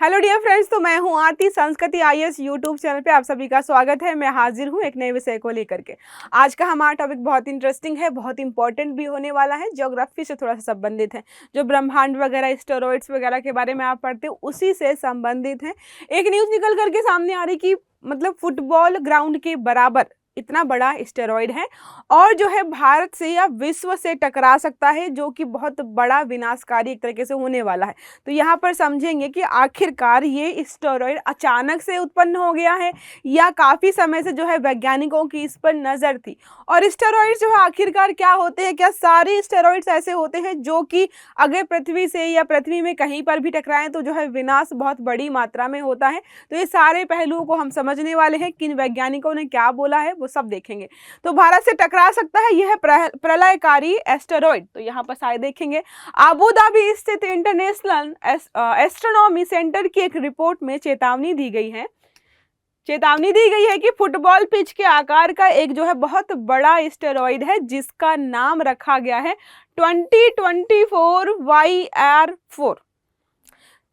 Hello dear friends, तो मैं हूं आरती। संस्कृति आईएएस यूट्यूब चैनल पे आप सभी का स्वागत है। मैं हाजिर हूं एक नए विषय को लेकर के। आज का हमारा टॉपिक बहुत इंटरेस्टिंग है, बहुत इंपॉर्टेंट भी होने वाला है, ज्योग्राफी से थोड़ा सा संबंधित है। जो ब्रह्मांड वगैरह, एस्टेरॉइड्स वगैरह के बारे में आप पढ़ते हो उसी से संबंधित है। एक न्यूज़ निकल करके सामने आ रही कि मतलब फुटबॉल ग्राउंड के बराबर इतना बड़ा एस्टेरॉइड है और जो है भारत से या विश्व से टकरा सकता है, जो कि बहुत बड़ा विनाशकारी एक तरीके से होने वाला है। तो यहाँ पर समझेंगे कि आखिरकार ये एस्टेरॉइड अचानक से उत्पन्न हो गया है या काफ़ी समय से जो है वैज्ञानिकों की इस पर नज़र थी। और एस्टेरॉइड्स जो है आखिरकार क्या होते हैं, क्या सारे एस्टेरॉइड्स ऐसे होते हैं जो कि अगर पृथ्वी से या पृथ्वी में कहीं पर भी टकराएं तो जो है विनाश बहुत बड़ी मात्रा में होता है। तो ये सारे पहलुओं को हम समझने वाले हैं, किन वैज्ञानिकों ने क्या बोला है वो सब देखेंगे। तो भारत से टकरा सकता है यह प्रलयकारी एस्टेरॉइड, तो यहाँ पर सारे देखेंगे। अबू धाबी स्थित इंटरनेशनल एस्ट्रोनॉमी सेंटर की एक रिपोर्ट में चेतावनी दी गई है कि फुटबॉल पिच के आकार का एक जो है बहुत बड़ा एस्टेरॉइड है जिसका नाम रखा गया है 2024 YR4।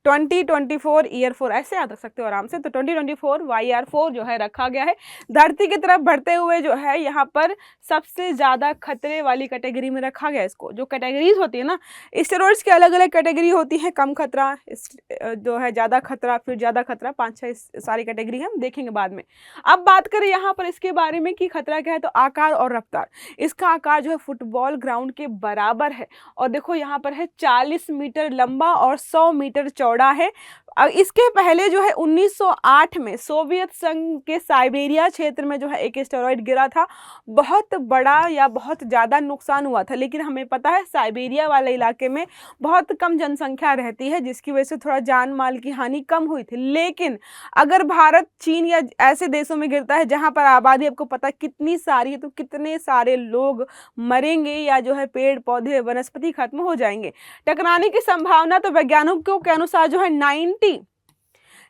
2024 ईयर 4 ऐसे याद रख सकते हो आराम से। तो 2024 YR4 जो है रखा गया है। धरती की तरफ बढ़ते हुए जो है यहाँ पर सबसे ज़्यादा खतरे वाली कैटेगरी में रखा गया है इसको। जो कैटेगरीज होती है ना, स्टेरॉइड्स की अलग अलग कैटेगरी होती है, कम खतरा जो है, ज़्यादा खतरा, फिर ज़्यादा खतरा, 5-6 सारी कैटेगरी हम देखेंगे बाद में। अब बात करें यहाँ पर इसके बारे में कि खतरा क्या है, तो आकार और रफ्तार। इसका आकार जो है फुटबॉल ग्राउंड के बराबर है और देखो यहाँ पर है 40 मीटर लंबा और 100 मीटर चौड़ा है। इसके पहले जो है 1908 में सोवियत संघ के साइबेरिया क्षेत्र में जो है एक एस्टेरॉइड गिरा था। बहुत बड़ा या बहुत ज़्यादा नुकसान हुआ था, लेकिन हमें पता है साइबेरिया वाले इलाके में बहुत कम जनसंख्या रहती है जिसकी वजह से थोड़ा जान माल की हानि कम हुई थी। लेकिन अगर भारत, चीन या ऐसे देशों में गिरता है जहाँ पर आबादी आपको पता कितनी सारी है, तो कितने सारे लोग मरेंगे या जो है पेड़ पौधे वनस्पति खत्म हो जाएंगे। टकराने की संभावना तो वैज्ञानिकों के अनुसार जो है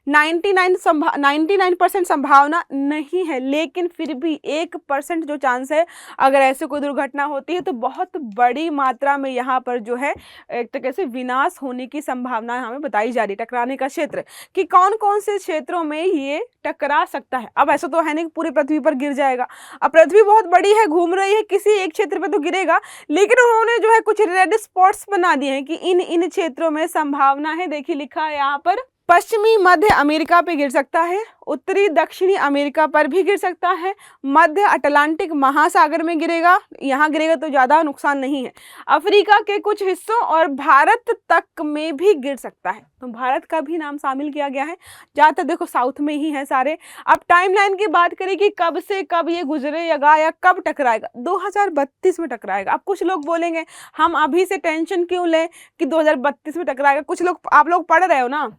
99% संभावना नहीं है, लेकिन फिर भी 1% जो चांस है अगर ऐसे कोई दुर्घटना होती है तो बहुत बड़ी मात्रा में यहाँ पर जो है एक तरीके से विनाश होने की संभावना हमें बताई जा रही है। टकराने का क्षेत्र कि कौन कौन से क्षेत्रों में ये टकरा सकता है। अब ऐसा तो है नहीं कि पूरी पृथ्वी पर गिर जाएगा। अब पृथ्वी बहुत बड़ी है, घूम रही है, किसी एक क्षेत्र पर तो गिरेगा, लेकिन उन्होंने जो है कुछ रेड स्पॉट्स बना दिए हैं कि इन क्षेत्रों में संभावना है। देखिए लिखा है यहाँ पर, पश्चिमी मध्य अमेरिका पे गिर सकता है, उत्तरी दक्षिणी अमेरिका पर भी गिर सकता है, मध्य अटलांटिक महासागर में गिरेगा, यहाँ गिरेगा तो ज़्यादा नुकसान नहीं है, अफ्रीका के कुछ हिस्सों और भारत तक में भी गिर सकता है। तो भारत का भी नाम शामिल किया गया है। ज़्यादातर देखो साउथ में ही है सारे। अब टाइमलाइन की बात करें कि कब से कब ये गुजरेगा या कब टकराएगा, 2032 में टकराएगा। अब कुछ लोग बोलेंगे हम अभी से टेंशन क्यों लें कि 2032 में टकराएगा। कुछ लोग, आप लोग पढ़ रहे हो ना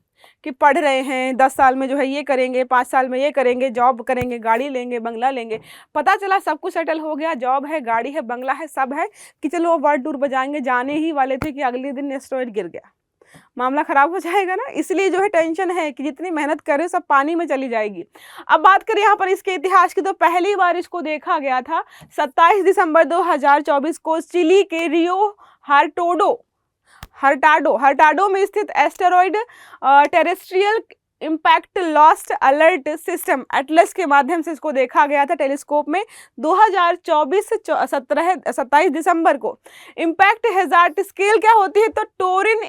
कि पढ़ रहे हैं 10 साल में जो है ये करेंगे, 5 साल में ये करेंगे, जॉब करेंगे, गाड़ी लेंगे, बंगला लेंगे। पता चला सब कुछ सेटल हो गया, जॉब है, गाड़ी है, बंगला है, सब है कि चलो वो वर्ल्ड टूर बजाएंगे, जाने ही वाले थे कि अगले दिन एस्टेरॉइड गिर गया, मामला खराब हो जाएगा ना। इसलिए जो है टेंशन है कि जितनी मेहनत करे सब पानी में चली जाएगी। अब बात करें यहाँ पर इसके इतिहास की, तो पहली बार इसको देखा गया था 27 दिसंबर 2024 को चिली के रियो हर्टाडो में स्थित asteroid terrestrial impact lost alert system Atlas के माध्यम से इसको देखा गया था टेलीस्कोप में 2024 27 दिसंबर को। इम्पैक्ट हैजार्ड स्केल क्या होती है, तो टोरिन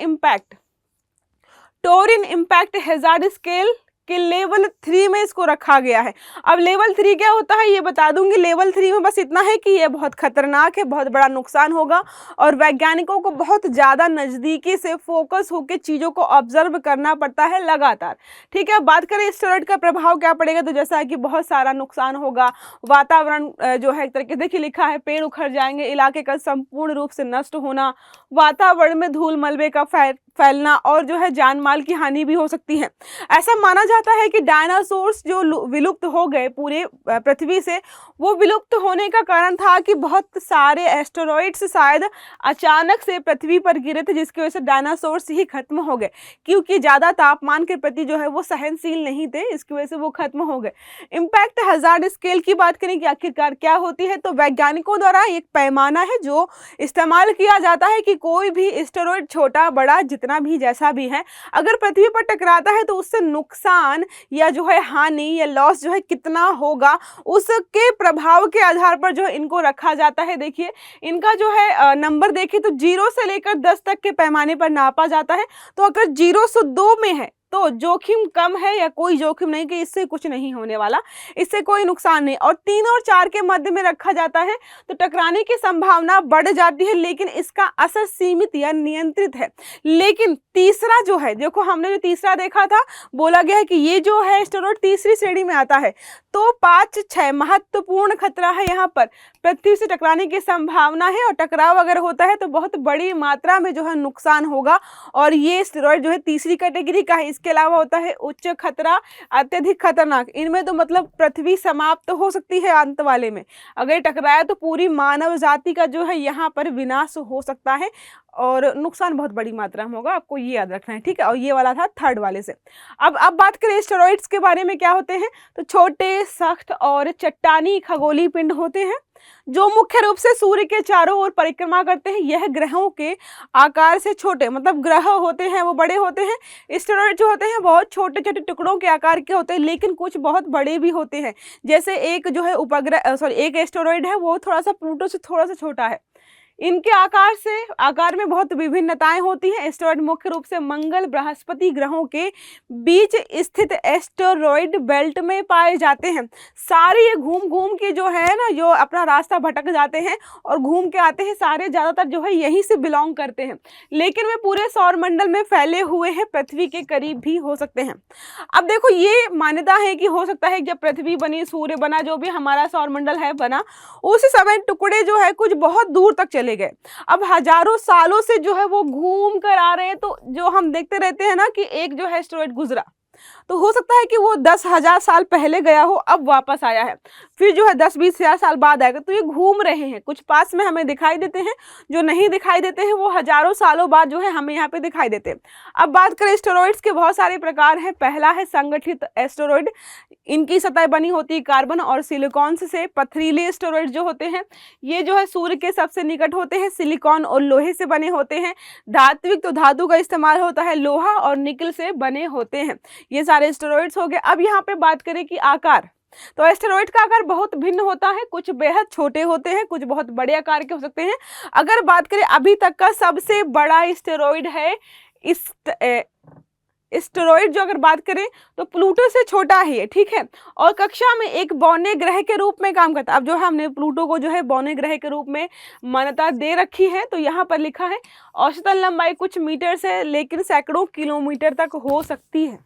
इम्पैक्ट हैजार्ड स्केल कि लेवल 3 में इसको रखा गया है। अब लेवल 3 क्या होता है ये बता दूंगी। लेवल 3 में बस इतना है कि ये बहुत खतरनाक है, बहुत बड़ा नुकसान होगा और वैज्ञानिकों को बहुत ज़्यादा नज़दीकी से फोकस होकर चीज़ों को ऑब्जर्व करना पड़ता है लगातार। ठीक है, बात करें एस्टेरॉइड का प्रभाव क्या पड़ेगा, तो जैसा कि बहुत सारा नुकसान होगा, वातावरण जो है एक तरीके देखिए लिखा है, पेड़ उखड़ जाएंगे, इलाके का संपूर्ण रूप से नष्ट होना, वातावरण में धूल मलबे का फैलना और जो है जान माल की हानि भी हो सकती है। ऐसा माना जाता है कि डायनासोर्स जो विलुप्त हो गए पूरे पृथ्वी से, वो विलुप्त होने का कारण था कि बहुत सारे एस्टेरॉइड्स शायद अचानक से पृथ्वी पर गिरे थे, जिसकी वजह से डायनासोर्स ही खत्म हो गए, क्योंकि ज़्यादा तापमान के प्रति जो है वो सहनशील नहीं थे, इसकी वजह से वो खत्म हो गए। इम्पैक्ट हैजार्ड स्केल की बात करें कि आखिरकार क्या होती है, तो वैज्ञानिकों द्वारा एक पैमाना है जो इस्तेमाल किया जाता है कि कोई भी एस्टेरॉइड छोटा बड़ा जितना जितना भी जैसा भी है, अगर पृथ्वी पर टकराता है तो उससे नुकसान या जो है हानि या लॉस जो है कितना होगा, उसके प्रभाव के आधार पर जो इनको रखा जाता है। देखिए इनका जो है नंबर देखिए तो 0 से लेकर 10 तक के पैमाने पर नापा जाता है। तो अगर 0 से 2 में है तो जोखिम कम है या कोई जोखिम नहीं कि इससे कुछ नहीं होने वाला, इससे कोई नुकसान नहीं। और 3 और 4 के मध्य में रखा जाता है तो टकराने की संभावना बढ़ जाती है, लेकिन इसका असर सीमित या नियंत्रित है। लेकिन तीसरा जो है, देखो हमने जो तीसरा देखा था, बोला गया है कि ये जो है एस्टेरॉयड तीसरी श्रेणी में आता है। तो 5-6 महत्वपूर्ण खतरा है यहाँ पर, पृथ्वी से टकराने की संभावना है और टकराव अगर होता है तो बहुत बड़ी मात्रा में जो है नुकसान होगा। और ये एस्टेरॉयड जो है तीसरी कैटेगरी का है। इसके अलावा होता है उच्च खतरा, अत्यधिक खतरनाक। इनमें तो मतलब पृथ्वी समाप्त हो सकती है अंत वाले में, अगर टकराया तो पूरी मानव जाति का जो है यहाँ पर विनाश हो सकता है और नुकसान बहुत बड़ी मात्रा में होगा, आपको ये याद रखना है, ठीक है। और ये वाला था थर्ड वाले से। अब बात करें एस्टेरॉइड्स के बारे में क्या होते हैं, तो छोटे, सख्त और चट्टानी खगोलीय पिंड होते हैं जो मुख्य रूप से सूर्य के चारों ओर परिक्रमा करते हैं। यह ग्रहों के आकार से छोटे, मतलब ग्रह होते हैं वो बड़े होते हैं। एस्टेरॉइड जो होते हैं बहुत छोटे छोटे टुकड़ों के आकार के होते हैं, लेकिन कुछ बहुत बड़े भी होते हैं। जैसे एक जो है एक एस्टेरॉइड है वो थोड़ा सा प्लूटो से थोड़ा सा छोटा है। इनके आकार में बहुत विभिन्नताएं होती हैं। एस्टेरॉइड मुख्य रूप से मंगल, बृहस्पति ग्रहों के बीच स्थित एस्टेरॉइड बेल्ट में पाए जाते हैं। सारे ये घूम घूम के जो है ना, जो अपना रास्ता भटक जाते हैं और घूम के आते हैं, सारे ज़्यादातर जो है यहीं से बिलोंग करते हैं, लेकिन वे पूरे सौर मंडल में फैले हुए हैं, पृथ्वी के करीब भी हो सकते हैं। अब देखो ये मान्यता है कि हो सकता है जब पृथ्वी बनी, सूर्य बना, जो भी हमारा सौर मंडल है बना, उस समय टुकड़े जो है कुछ बहुत दूर तक चले गए। अब हजारों सालों से जो है वो घूम कर आ रहे हैं, तो जो हम देखते रहते हैं ना कि एक जो है एस्टेरॉइड गुजरा, तो हो सकता है कि वो 10,000 साल पहले गया हो, अब वापस आया है, फिर जो है 10-20 हजार साल बाद आएगा। तो ये घूम रहे हैं, कुछ पास में हमें दिखाई देते हैं, जो नहीं दिखाई देते हैं वो हजारों सालों बाद जो है हमें यहाँ पे दिखाई देते हैं। अब बात करें एस्टेरॉइड्स के बहुत सारे प्रकार हैं। पहला है संगठित एस्टेरॉइड। इनकी सतह बनी होती है कार्बन और सिलिकॉन से। पथरीले एस्टेरॉइड जो होते हैं ये जो है सूर्य के सबसे निकट होते हैं, सिलिकॉन और लोहे से बने होते हैं। धात्विक, तो धातु का इस्तेमाल होता है, लोहा और निकल से बने होते हैं। ये सारे एस्टेरॉइड्स हो गए। अब यहाँ पे बात करें कि आकार, तो एस्टेरॉइड का आकार बहुत भिन्न होता है, कुछ बेहद छोटे होते हैं, कुछ बहुत बड़े आकार के हो सकते हैं। अगर बात करें अभी तक का सबसे बड़ा एस्टेरॉइड है एस्टेरॉइड जो अगर बात करें तो प्लूटो से छोटा है, ठीक है, और कक्षा में एक बौने ग्रह के रूप में काम करता है। अब जो है हमने प्लूटो को जो है बौने ग्रह के रूप में मान्यता दे रखी है, तो यहाँ पर लिखा है औसतन लंबाई कुछ मीटर से लेकिन सैकड़ों किलोमीटर तक हो सकती है।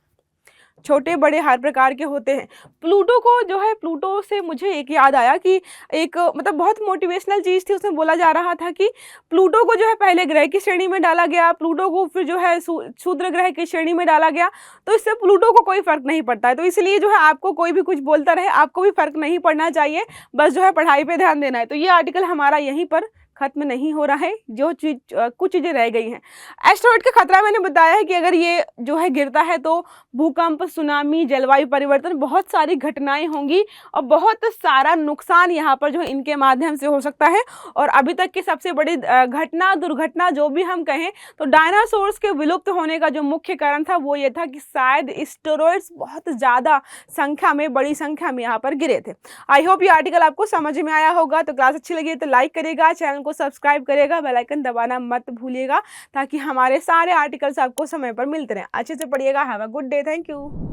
छोटे बड़े हर प्रकार के होते हैं। प्लूटो को जो है, प्लूटो से मुझे एक याद आया कि एक मतलब बहुत मोटिवेशनल चीज़ थी, उसमें बोला जा रहा था कि प्लूटो को जो है पहले ग्रह की श्रेणी में डाला गया, प्लूटो को फिर जो है क्षुद्र ग्रह की श्रेणी में डाला गया, तो इससे प्लूटो को कोई फर्क नहीं पड़ता है। तो इसलिए जो है आपको कोई भी कुछ बोलता रहे, आपको भी फर्क नहीं पड़ना चाहिए, बस जो है पढ़ाई पर ध्यान देना है। तो ये आर्टिकल हमारा यहीं पर खत्म नहीं हो रहा है, जो चीज कुछ चीज़ें रह गई हैं। एस्टेरॉइड का खतरा मैंने बताया है कि अगर ये जो है गिरता है तो भूकंप, सुनामी, जलवायु परिवर्तन, बहुत सारी घटनाएं होंगी और बहुत सारा नुकसान यहाँ पर जो है इनके माध्यम से हो सकता है। और अभी तक की सबसे बड़ी दुर्घटना जो भी हम कहें तो डायनासोर्स के विलुप्त होने का जो मुख्य कारण था वो ये था कि शायद एस्टेरॉइड्स बहुत ज़्यादा संख्या में, बड़ी संख्या में यहाँ पर गिरे थे। आई होप ये आर्टिकल आपको समझ में आया होगा। तो क्लास अच्छी लगी तो लाइक करेगा, चैनल को सब्सक्राइब करेगा, बेल आइकन दबाना मत भूलिएगा ताकि हमारे सारे आर्टिकल्स आपको समय पर मिलते रहें। अच्छे से पढ़िएगा। Have a good day. Thank you.